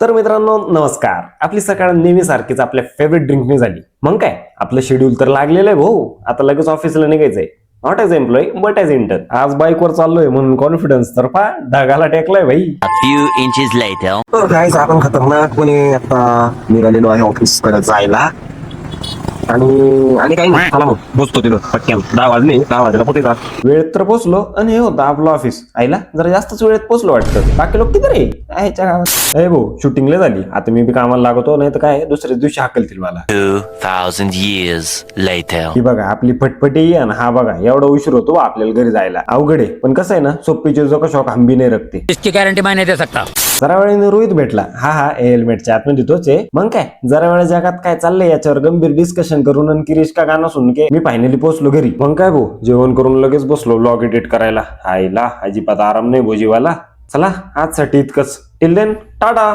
तर मित्रांनो नमस्कार. आपली सकाळ नेहमी सारखीच आपल्या फेवरेट ड्रिंकने झाली. मग काय आपलं शेड्यूल तर लागलेलं आहे भाऊ. आता लगेच ऑफिसला निघायचंय. Not as employee but as intern. आज बाईकवर चाललोय म्हणून कॉन्फिडन्स तर पा ढगाला टेकलाय भाई. A few inches later. Guys आपण खतरनाकपणे आता निघालेलो आहे ऑफिस कडे जायला आणि काही नाही. चला मग बसतो तिथं पटक्यान 10 वाजले 10 वाजायला कुठे जा. वेळेत तर पोचलो आणि हे होतं आपलं ऑफिस. आईला जरा जास्तच वेळेत पोचलो वाटतं. बाकी लोक किती रे ह्याच्या गावात. ए भाऊ शूटिंगला झाली. आता मी बी कामाला लागतो नाही तर काय दुसऱ्या दिवशी हाकलतील मला. 2,000 years later. ही बघा आपली फटफटी आणि हा बघा एवढा उशीर होतो आपल्याला घरी जायला. अवघड आहे पण कसं आहे ना सोपी चीजों का शौक हम भी नाही रखते. इसकी गारंटी मैं नहीं दे सकता. जरा वेळेने रोहित भेटला. हा हेल्मेटच्या आतमध्ये तोच आहे. मग काय जरा वेळा जगात काय चाललंय याच्यावर गंभीर डिस्कशन करून आणि किरीश का गाणं सुन के मी फायनली पोहोचलो घरी. मग काय भाऊ जेवण करून लगेच बसलो व्लॉग एडिट करायला. आईला अजिबात आराम नाही भोजीवाला. चला आजसाठी इतकंच. Till then Tata.